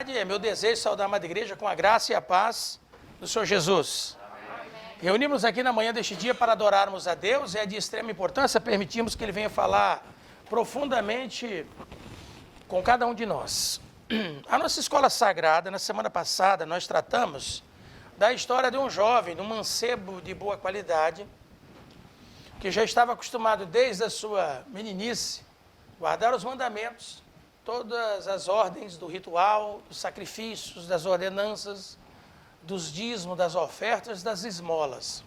É meu desejo saudar a amada igreja com a graça e a paz do Senhor Jesus. Reunimos aqui na manhã deste dia para adorarmos a Deus. É de extrema importância permitirmos que Ele venha falar profundamente com cada um de nós. A nossa escola sagrada, na semana passada, nós tratamos da história de um jovem, de um mancebo de boa qualidade, que já estava acostumado desde a sua meninice guardar os mandamentos, todas as ordens do ritual, dos sacrifícios, das ordenanças, dos dízimos, das ofertas, das esmolas.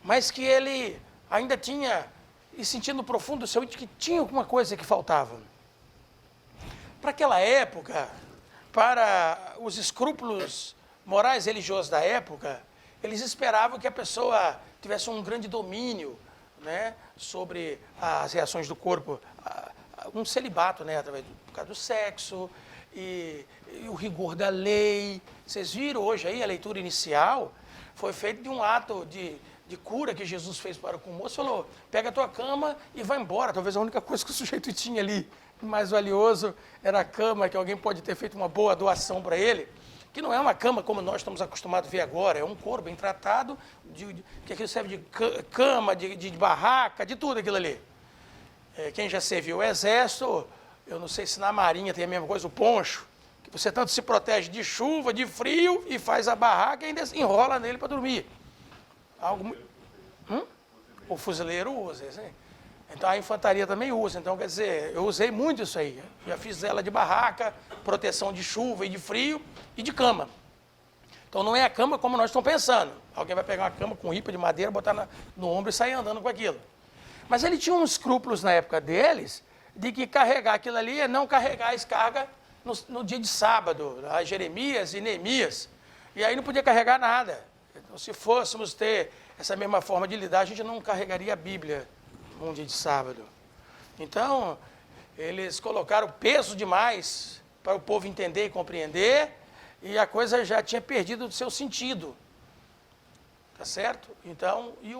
Mas que ele ainda tinha, e sentindo profundo o seu íntimo, que tinha alguma coisa que faltava. Para aquela época, para os escrúpulos morais religiosos da época, eles esperavam que a pessoa tivesse um grande domínio, né, sobre as reações do corpo, um celibato, né, através por causa do sexo e o rigor da lei. Vocês viram hoje aí a leitura inicial, foi feita de um ato de cura que Jesus fez para o moço, falou, pega a tua cama e vai embora. Talvez a única coisa que o sujeito tinha ali mais valioso era a cama, que alguém pode ter feito uma boa doação para ele, que não é uma cama como nós estamos acostumados a ver agora, é um couro bem tratado, que aquilo serve de cama, de barraca, de tudo aquilo ali. Quem já serviu o exército, eu não sei se na marinha tem a mesma coisa, o poncho, que você tanto se protege de chuva, de frio, e faz a barraca e ainda enrola nele para dormir. O fuzileiro usa, assim. Então a infantaria também usa, então quer dizer, eu usei muito isso aí, já fiz ela de barraca, proteção de chuva e de frio e de cama. Então não é a cama como nós estamos pensando, alguém vai pegar uma cama com ripa de madeira, botar no ombro e sair andando com aquilo. Mas ele tinha uns escrúpulos na época deles, de que carregar aquilo ali é não carregar a descarga no dia de sábado, a Jeremias e Neemias, e aí não podia carregar nada. Então se fôssemos ter essa mesma forma de lidar, a gente não carregaria a Bíblia num dia de sábado. Então, eles colocaram peso demais para o povo entender e compreender, e a coisa já tinha perdido o seu sentido. Tá certo? Então, e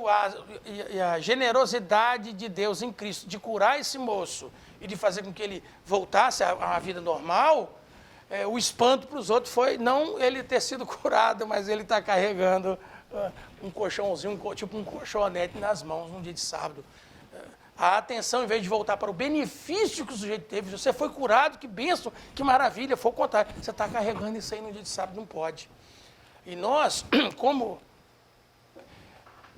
a generosidade de Deus em Cristo, de curar esse moço e de fazer com que ele voltasse à vida normal, o espanto para os outros foi não ele ter sido curado, mas ele estar carregando um colchãozinho, tipo um colchonete nas mãos num dia de sábado. A atenção, em vez de voltar para o benefício que o sujeito teve, você foi curado, que bênção, que maravilha, foi o contrário. Você está carregando isso aí no dia de sábado, não pode. E nós, como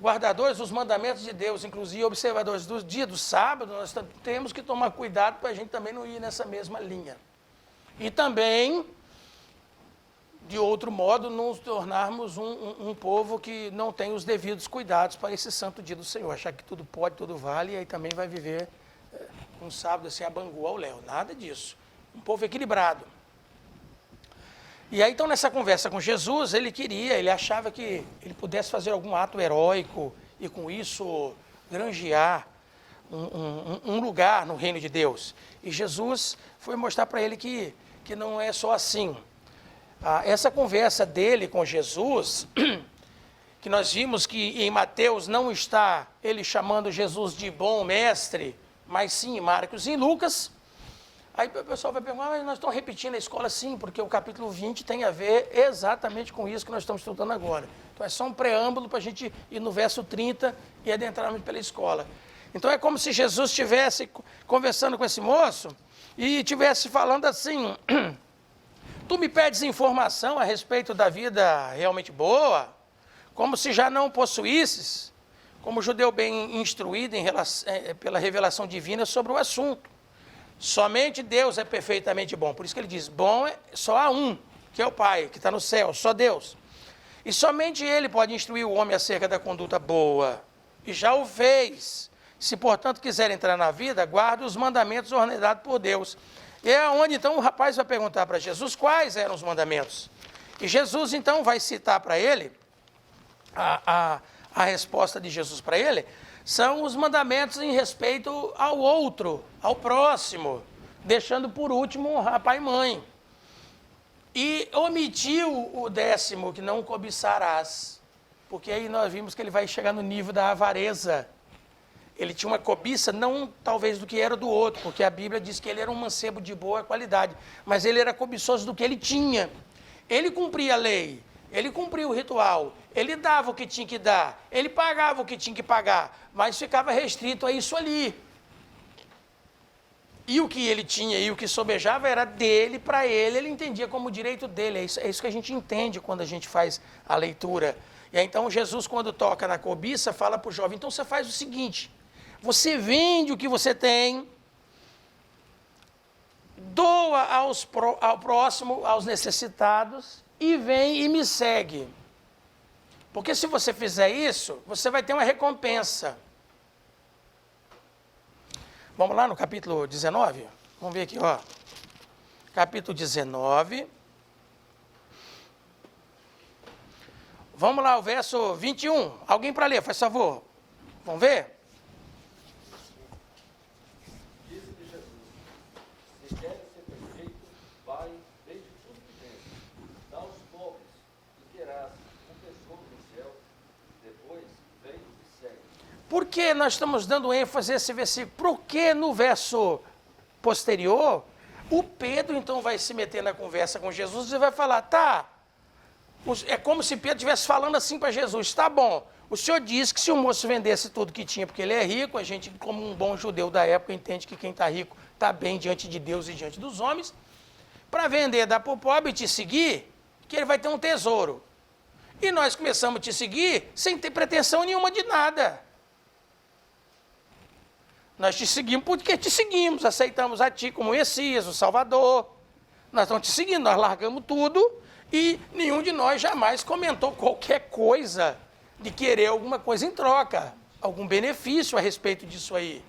guardadores dos mandamentos de Deus, inclusive observadores do dia do sábado, nós temos que tomar cuidado para a gente também não ir nessa mesma linha. E também, de outro modo, nos tornarmos um povo que não tem os devidos cuidados para esse santo dia do Senhor. Achar que tudo pode, tudo vale, e aí também vai viver um sábado assim, a bangu ao léu. Nada disso. Um povo equilibrado. E aí, então, nessa conversa com Jesus, ele achava que ele pudesse fazer algum ato heróico e, com isso, granjear um lugar no reino de Deus. E Jesus foi mostrar para ele que não é só assim. Essa conversa dele com Jesus, que nós vimos que em Mateus não está ele chamando Jesus de bom mestre, mas sim em Marcos e em Lucas. Aí o pessoal vai perguntar, mas nós estamos repetindo a escola? Sim, porque o capítulo 20 tem a ver exatamente com isso que nós estamos estudando agora. Então é só um preâmbulo para a gente ir no verso 30 e adentrarmos pela escola. Então é como se Jesus estivesse conversando com esse moço e estivesse falando assim, tu me pedes informação a respeito da vida realmente boa, como se já não possuísses, como judeu bem instruído pela revelação divina sobre o assunto. Somente Deus é perfeitamente bom. Por isso que ele diz, bom só há um, que é o Pai, que está no céu, só Deus. E somente Ele pode instruir o homem acerca da conduta boa. E já o fez. Se, portanto, quiser entrar na vida, guarde os mandamentos ordenados por Deus. E é onde, então, o rapaz vai perguntar para Jesus quais eram os mandamentos. E Jesus, então, vai citar para ele, a resposta de Jesus para ele, são os mandamentos em respeito ao outro, ao próximo, deixando por último honrar pai e mãe. E omitiu o 10º, que não cobiçarás, porque aí nós vimos que ele vai chegar no nível da avareza. Ele tinha uma cobiça, não talvez do que era do outro, porque a Bíblia diz que ele era um mancebo de boa qualidade, mas ele era cobiçoso do que ele tinha. Ele cumpria a lei, ele cumpria o ritual, ele dava o que tinha que dar, ele pagava o que tinha que pagar, mas ficava restrito a isso ali. E o que ele tinha e o que sobejava era dele, para ele entendia como direito dele. É isso que a gente entende quando a gente faz a leitura. E aí, então, Jesus, quando toca na cobiça, fala para o jovem, então você faz o seguinte, você vende o que você tem, doa ao próximo, aos necessitados, e vem e me segue. Porque se você fizer isso, você vai ter uma recompensa. Vamos lá no capítulo 19? Vamos ver aqui, ó. Capítulo 19. Vamos lá, o verso 21. Alguém para ler, faz favor. Vamos ver? Disse-lhe Jesus: se queres ser perfeito, vai, vende tudo que tens, dá aos pobres, e terás um tesouro no céu. Depois, vem e segue. Por que nós estamos dando ênfase a esse versículo? Porque no verso posterior, o Pedro então vai se meter na conversa com Jesus e vai falar, tá, é como se Pedro estivesse falando assim para Jesus, tá bom, o senhor disse que se o moço vendesse tudo que tinha, porque ele é rico, a gente, como um bom judeu da época, entende que quem está rico está bem diante de Deus e diante dos homens, para vender, dar para o pobre e te seguir, que ele vai ter um tesouro. E nós começamos a te seguir sem ter pretensão nenhuma de nada. Nós te seguimos porque te seguimos, aceitamos a ti como Messias, o Salvador. Nós estamos te seguindo, nós largamos tudo e nenhum de nós jamais comentou qualquer coisa de querer alguma coisa em troca, algum benefício a respeito disso aí.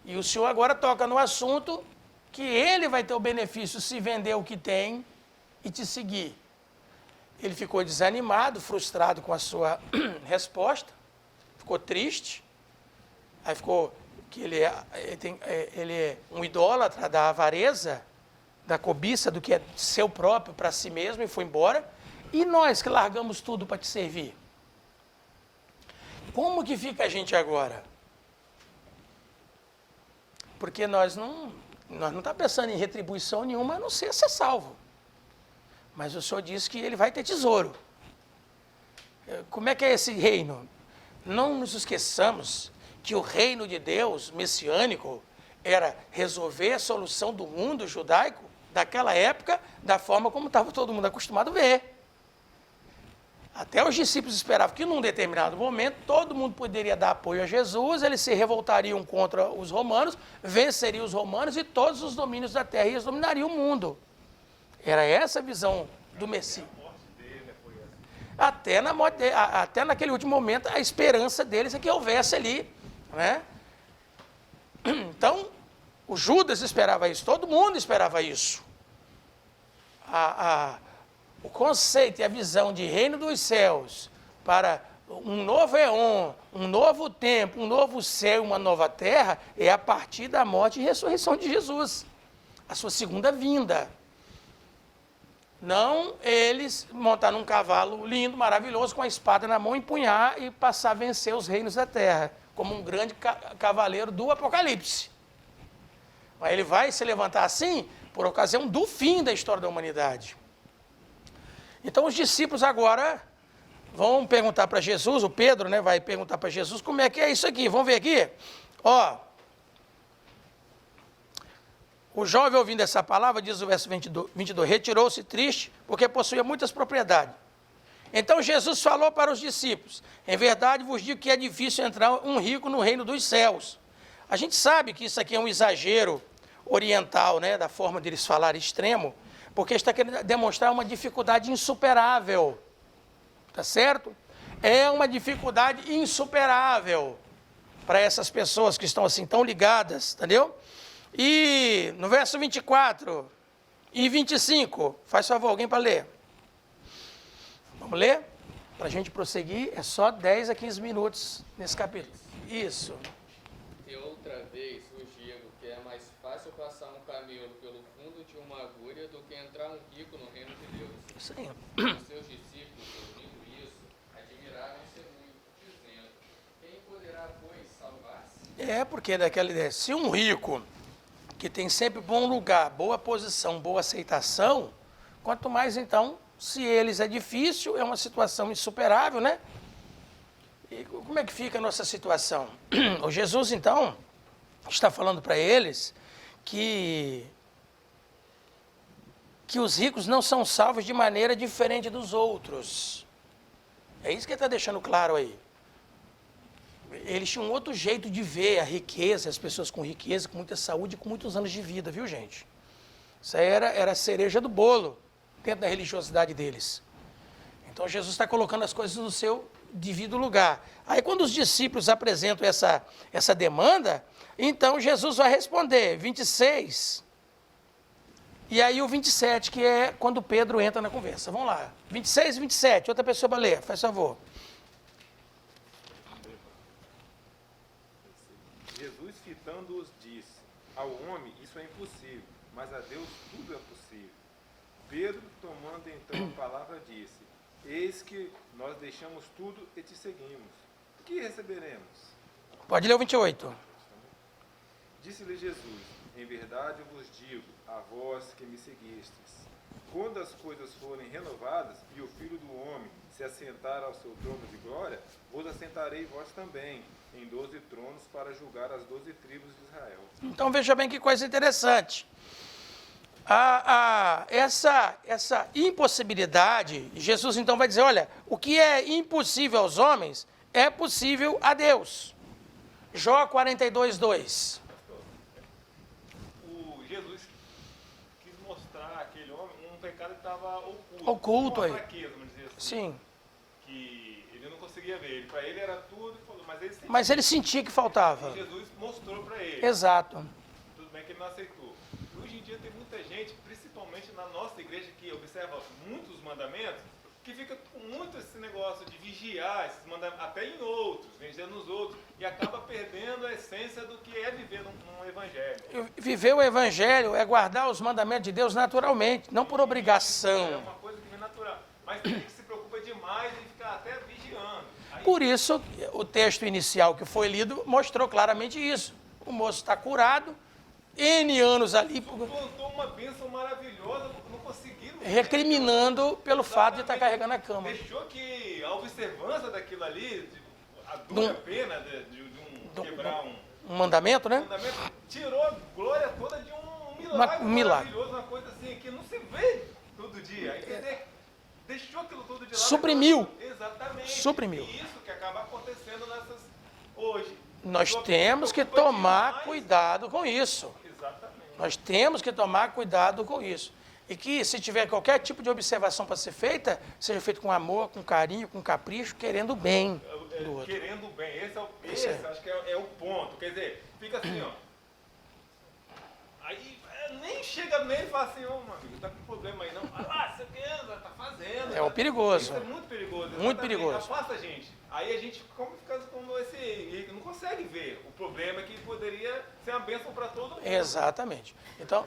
E o senhor agora toca no assunto que ele vai ter o benefício se vender o que tem e te seguir. Ele ficou desanimado, frustrado com a sua resposta, ficou triste, aí ficou que ele é um idólatra da avareza, da cobiça, do que é seu próprio para si mesmo, e foi embora. E nós que largamos tudo para te servir? Como que fica a gente agora? Porque nós não estamos pensando em retribuição nenhuma, a não ser ser salvo. Mas o Senhor disse que ele vai ter tesouro. Como é que é esse reino? Não nos esqueçamos que o reino de Deus, messiânico, era resolver a solução do mundo judaico daquela época, da forma como estava todo mundo acostumado a ver. Até os discípulos esperavam que num determinado momento todo mundo poderia dar apoio a Jesus, eles se revoltariam contra os romanos, venceriam os romanos e todos os domínios da terra eles dominariam o mundo. Era essa a visão do Messias. Até na morte dele, até naquele último momento, a esperança deles é que houvesse ali, né? Então, o Judas esperava isso, todo mundo esperava isso. O conceito e a visão de reino dos céus para um novo éon, um novo tempo, um novo céu, uma nova terra, é a partir da morte e ressurreição de Jesus, a sua segunda vinda. Não eles montar num cavalo lindo, maravilhoso, com a espada na mão, empunhar e passar a vencer os reinos da terra, como um grande cavaleiro do Apocalipse. Mas ele vai se levantar assim por ocasião do fim da história da humanidade. Então os discípulos agora vão perguntar para Jesus, o Pedro, né, vai perguntar para Jesus como é que é isso aqui. Vamos ver aqui? Ó, o jovem, ouvindo essa palavra, diz o verso 22, retirou-se triste, porque possuía muitas propriedades. Então Jesus falou para os discípulos, em verdade vos digo que é difícil entrar um rico no reino dos céus. A gente sabe que isso aqui é um exagero oriental, né, da forma deles falar extremo, porque está querendo demonstrar uma dificuldade insuperável, tá certo? É uma dificuldade insuperável para essas pessoas que estão assim tão ligadas, entendeu? E no verso 24 e 25, faz favor, alguém para ler. Vamos ler? Para a gente prosseguir, é só 10 a 15 minutos nesse capítulo. Isso. E outra vez vos digo que é mais fácil passar um camelo pelo fundo de uma agulha do que entrar um rico no reino de Deus. Isso aí. Os seus discípulos, ouvindo isso, admiraram-se muito, dizendo, quem poderá, pois, salvar Porque daquela ideia, se um rico que tem sempre bom lugar, boa posição, boa aceitação, quanto mais então, se eles é difícil, é uma situação insuperável, né? E como é que fica a nossa situação? O Jesus, então, está falando para eles que os ricos não são salvos de maneira diferente dos outros. É isso que ele está deixando claro aí. Eles tinham um outro jeito de ver a riqueza, as pessoas com riqueza, com muita saúde, com muitos anos de vida, viu, gente? Isso aí era a cereja do bolo dentro da religiosidade deles. Então, Jesus está colocando as coisas no seu devido lugar. Aí, quando os discípulos apresentam essa demanda, então Jesus vai responder, 26. E aí o 27, que é quando Pedro entra na conversa. Vamos lá. 26 e 27. Outra pessoa para ler, faz favor. Jesus, fitando-os, disse: ao homem isso é impossível, mas a Deus tudo é possível. Pedro, tomando então a palavra, disse: eis que nós deixamos tudo e te seguimos. O que receberemos? Pode ler o 28. Disse-lhe Jesus: em verdade eu vos digo, a vós que me seguistes, quando as coisas forem renovadas e o Filho do Homem se assentar ao seu trono de glória, vos assentarei vós também em 12 tronos para julgar as 12 tribos de Israel. Então veja bem que coisa interessante. Essa impossibilidade, Jesus então vai dizer, olha, o que é impossível aos homens é possível a Deus. Jó 42, 2. Jesus quis mostrar àquele homem um pecado que estava Oculto aí. uma fraqueza, vamos dizer assim. Sim. Que ele não conseguia ver. Para ele era tudo, mas ele sentia que faltava. E Jesus mostrou para ele. Exato. Tudo bem que ele não aceitou. E hoje em dia tem muita gente, principalmente na nossa igreja, que observa muitos mandamentos, que fica com muito esse negócio de vigiar esses mandamentos, até em outros, vigiando nos outros, e acaba perdendo a essência do que é viver num evangelho. Viver o evangelho é guardar os mandamentos de Deus naturalmente, não por obrigação. É uma coisa que vem natural. Mas tem gente que se preocupa demais em ficar até vigiando. Aí, por isso, o texto inicial que foi lido mostrou claramente isso. O moço está curado, N anos ali. Plantou uma bênção maravilhosa, não conseguiram. Recriminando pelo fato de estar carregando a cama. Deixou que a observância daquilo ali, a dura pena de quebrar um mandamento, né? Mandamento, tirou a glória toda de um milagre maravilhoso, uma coisa assim que não se vê todo dia. Aí, quer dizer, deixou aquilo tudo de lado. Suprimiu. Exatamente. Suprimiu. E isso que acaba acontecendo hoje. Nós temos que tomar cuidado com isso. Exatamente. Nós temos que tomar cuidado com isso. E que, se tiver qualquer tipo de observação para ser feita, seja feito com amor, com carinho, com capricho, querendo o bem do outro. Querendo o bem. Esse acho que é o ponto. Quer dizer, fica assim, ó. Aí nem chega nele e fala assim, ô, meu amigo, tá com problema aí não. Você tá fazendo. É o perigoso. Isso é muito perigoso. Muito perigoso. Afasta a gente. Aí a gente fica como esse... Não consegue ver o problema que poderia ser uma bênção para todo mundo. Exatamente. Então...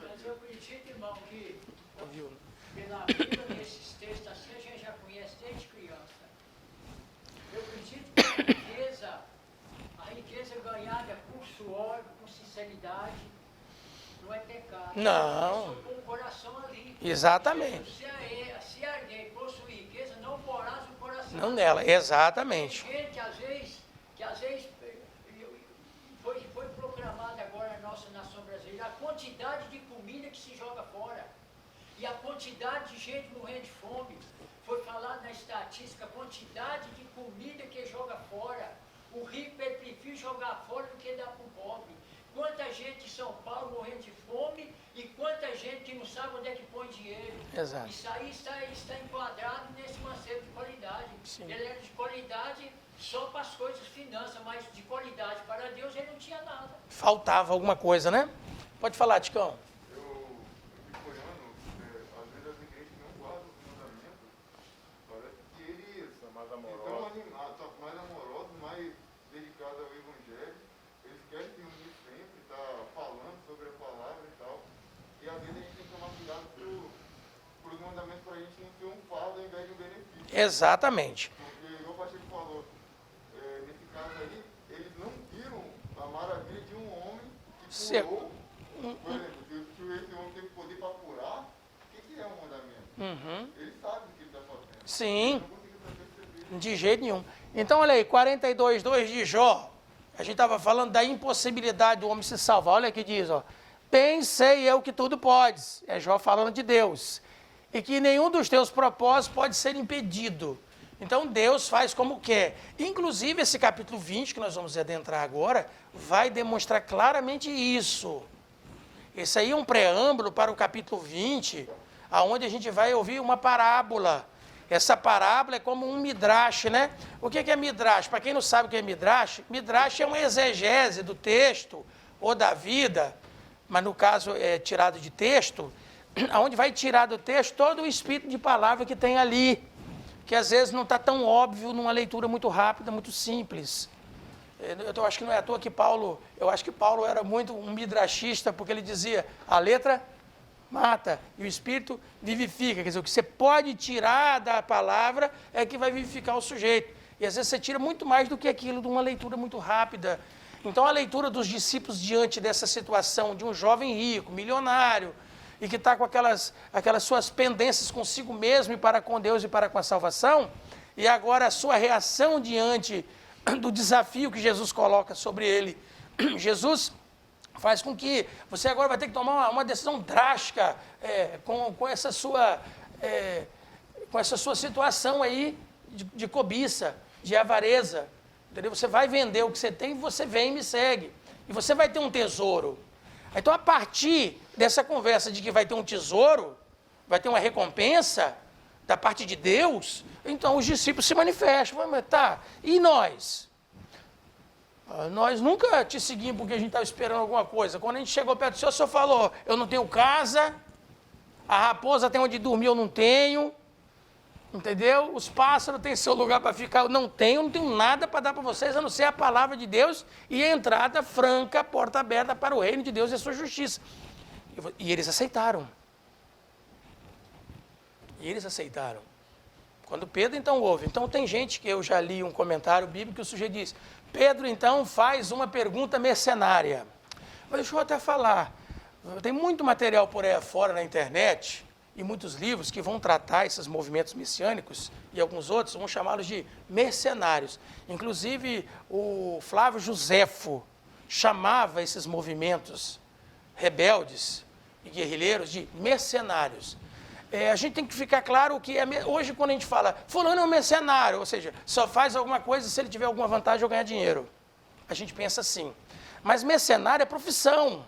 Mas eu acredito, irmão, que pela Bíblia, nesses textos assim, a gente já conhece desde criança. Eu acredito que a riqueza ganhada por suor, com sinceridade, não é pecado. Não. É só com o coração ali. Exatamente. Se alguém possui riqueza, não porás o coração. Não nela, exatamente. Tem gente, que às vezes foi proclamada agora na nossa nação brasileira, a quantidade de comida que se joga fora. E a quantidade de gente morrendo de fome. Foi falado na estatística, a quantidade de comida que joga fora. O rico prefere jogar fora do que dar para o pobre. Quanta gente em São Paulo morrendo de fome e quanta gente que não sabe onde é que põe dinheiro. Exato. Isso aí está enquadrado nesse macedo de qualidade. Sim. Ele era de qualidade só para as coisas finanças, mas de qualidade para Deus ele não tinha nada. Faltava alguma coisa, né? Pode falar, Ticão. Eu fico olhando, às vezes as igrejas não guardam os mandamentos, parece que eles estão mais amorosos, mais amorosos, mais dedicados ao evangelho, eles querem se unir sempre, estar falando sobre a palavra e tal, e às vezes a gente tem que tomar cuidado para os mandamentos para a gente não ser um fardo ao invés de um benefício. Exatamente. Porque, igual o pastor falou, apurou, por exemplo, se esse homem tem poder para apurar, o que é um mandamento? Ele sabe o que ele está fazendo. Sim. Não conseguiu perceber. De jeito nenhum. Então, olha aí, 42:2 de Jó. A gente estava falando da impossibilidade do homem se salvar. Olha aqui diz, ó. Bem sei eu que tudo podes. É Jó falando de Deus. E que nenhum dos teus propósitos pode ser impedido. Então, Deus faz como quer. Inclusive, esse capítulo 20, que nós vamos adentrar agora, vai demonstrar claramente isso. Esse aí é um preâmbulo para o capítulo 20, onde a gente vai ouvir uma parábola. Essa parábola é como um midrash, né? O que é midrash? Para quem não sabe o que é midrash, midrash é uma exegese do texto ou da vida, mas no caso é tirado de texto, onde vai tirar do texto todo o espírito de palavra que tem ali, que às vezes não está tão óbvio numa leitura muito rápida, muito simples. Eu acho que não é à toa que Paulo era muito um midrashista, porque ele dizia, a letra mata e o espírito vivifica. Quer dizer, o que você pode tirar da palavra é que vai vivificar o sujeito. E às vezes você tira muito mais do que aquilo de uma leitura muito rápida. Então a leitura dos discípulos diante dessa situação de um jovem rico, milionário, e que está com aquelas suas pendências consigo mesmo e para com Deus e para com a salvação, e agora a sua reação diante do desafio que Jesus coloca sobre ele. Jesus faz com que você agora vai ter que tomar uma decisão drástica com essa sua situação aí de cobiça, de avareza. Entendeu? Você vai vender o que você tem e você vem e me segue. E você vai ter um tesouro. Então, a partir dessa conversa de que vai ter um tesouro, vai ter uma recompensa da parte de Deus, então os discípulos se manifestam. Mas tá, e nós? Nós nunca te seguimos porque a gente estava esperando alguma coisa. Quando a gente chegou perto do senhor falou, eu não tenho casa, a raposa tem onde dormir, eu não tenho, entendeu? Os pássaros têm seu lugar para ficar, eu não tenho nada para dar para vocês, a não ser a palavra de Deus e a entrada franca, a porta aberta para o reino de Deus e a sua justiça. E eles aceitaram. Quando Pedro, então, ouve. Então, tem gente que eu já li um comentário bíblico que o sujeito diz, Pedro, então, faz uma pergunta mercenária. Mas deixa eu até falar. Tem muito material por aí fora na internet e muitos livros que vão tratar esses movimentos messiânicos e alguns outros vão chamá-los de mercenários. Inclusive, o Flávio Josefo chamava esses movimentos rebeldes e guerrilheiros de mercenários. A gente tem que ficar claro que hoje quando a gente fala, fulano é um mercenário, ou seja, só faz alguma coisa se ele tiver alguma vantagem ou ganhar dinheiro. A gente pensa assim. Mas mercenário é profissão.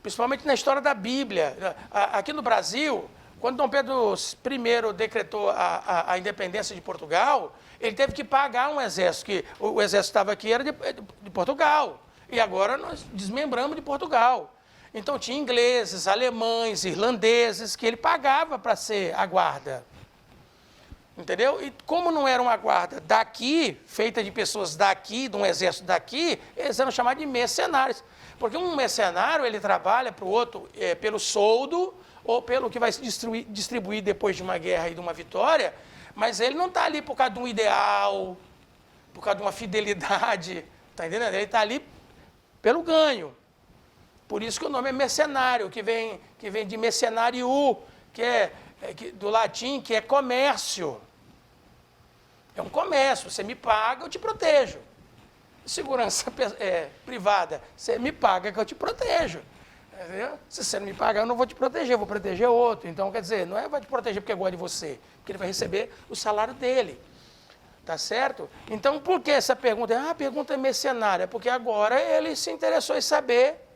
Principalmente na história da Bíblia. Aqui no Brasil, quando Dom Pedro I decretou a independência de Portugal, ele teve que pagar um exército, que o exército estava aqui, era de Portugal. E agora nós desmembramos de Portugal. Então tinha ingleses, alemães, irlandeses, que ele pagava para ser a guarda. Entendeu? E como não era uma guarda daqui, feita de pessoas daqui, de um exército daqui, eles eram chamados de mercenários. Porque um mercenário, ele trabalha para o outro pelo soldo, ou pelo que vai se distribuir depois de uma guerra e de uma vitória, mas ele não está ali por causa de um ideal, por causa de uma fidelidade, está entendendo? Ele está ali pelo ganho. Por isso que o nome é mercenário, que vem de mercenario, do latim, que é comércio. É um comércio, você me paga, eu te protejo. Segurança privada, você me paga que eu te protejo. Entendeu? Se você não me pagar, eu não vou te proteger, eu vou proteger outro. Então, quer dizer, não vai te proteger porque gosta de você, porque ele vai receber o salário dele. Tá certo? Então, por que essa pergunta? A pergunta é mercenária, porque agora ele se interessou em saber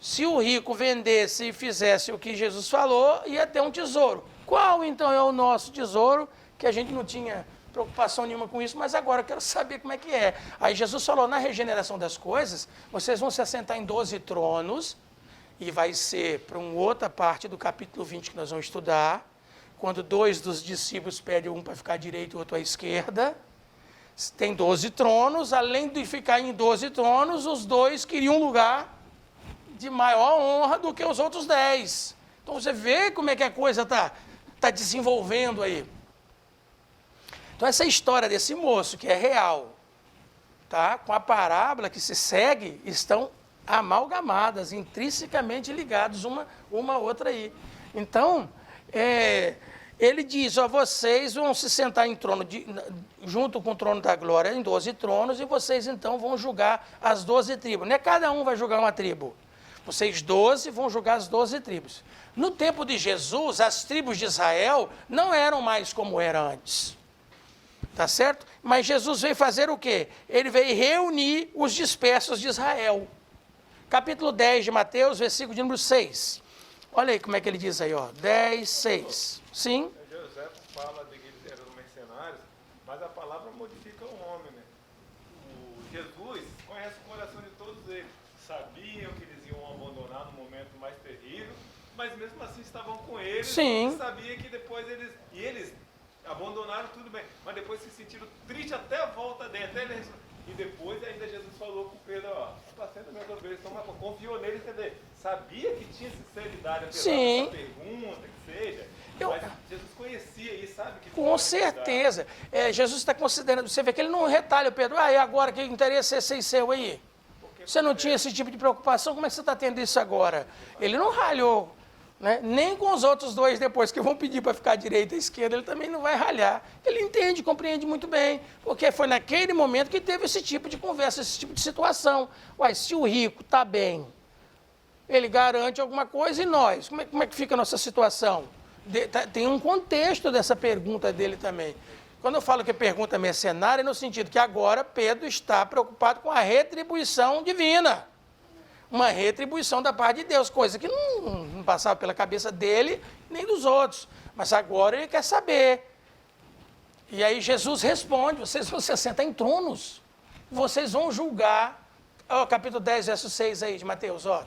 se o rico vendesse e fizesse o que Jesus falou, ia ter um tesouro. Qual, então, é o nosso tesouro? Que a gente não tinha preocupação nenhuma com isso, mas agora eu quero saber como é que é. Aí Jesus falou, na regeneração das coisas, vocês vão se assentar em 12 tronos, e vai ser para uma outra parte do capítulo 20 que nós vamos estudar, quando 2 dos discípulos pedem um para ficar à direita e o outro à esquerda. Tem 12 tronos, além de ficar em 12 tronos, os 2 queriam um lugar de maior honra do que os outros 10. Então você vê como é que a coisa está desenvolvendo aí. Então essa história desse moço, que é real, tá, com a parábola que se segue estão amalgamadas, intrinsecamente ligados uma à outra aí. Então, ele diz, ó, vocês vão se sentar em trono, junto com o trono da glória, em 12 tronos, e vocês então vão julgar as 12 tribos. Não é cada um vai julgar uma tribo. Vocês 12 vão julgar as 12 tribos. No tempo de Jesus, as tribos de Israel não eram mais como eram antes. Tá certo? Mas Jesus veio fazer o quê? Ele veio reunir os dispersos de Israel. Capítulo 10 de Mateus, versículo de número 6. Olha aí como é que ele diz aí, ó. 10, 6. Sim? José fala de que eles eram mercenários, mas a palavra modifica o homem, né? Jesus conhece o coração de todos eles. Sabiam que eles iam abandonar no momento mais terrível, mas mesmo assim estavam com eles. Sim. E sabia que depois eles abandonaram tudo bem, mas depois se sentiram tristes até a volta dele, e depois ainda Jesus falou com Pedro, ó, apacenta minhas ovelhas, confiou nele, quer dizer, sabia que tinha sinceridade, apesar dessa pergunta, que seja, mas Jesus conhecia isso, sabe? Que com certeza. Jesus está considerando, você vê que ele não retalha o Pedro, e agora que interesse é esse seu aí? Você não tinha esse tipo de preocupação, como é que você está tendo isso agora? Ele não ralhou. Né? Nem com os outros dois depois, que vão pedir para ficar à direita e à esquerda, ele também não vai ralhar. Ele entende, compreende muito bem, porque foi naquele momento que teve esse tipo de conversa, esse tipo de situação. Uai, se o rico está bem, ele garante alguma coisa e nós? Como é que fica a nossa situação? Tem um contexto dessa pergunta dele também. Quando eu falo que é pergunta mercenária, é no sentido que agora Pedro está preocupado com a retribuição divina. Uma retribuição da parte de Deus, coisa que não passava pela cabeça dele nem dos outros. Mas agora ele quer saber. E aí Jesus responde, vocês vão se sentar em tronos. Vocês vão julgar. Ó, capítulo 10, verso 6 aí de Mateus, ó.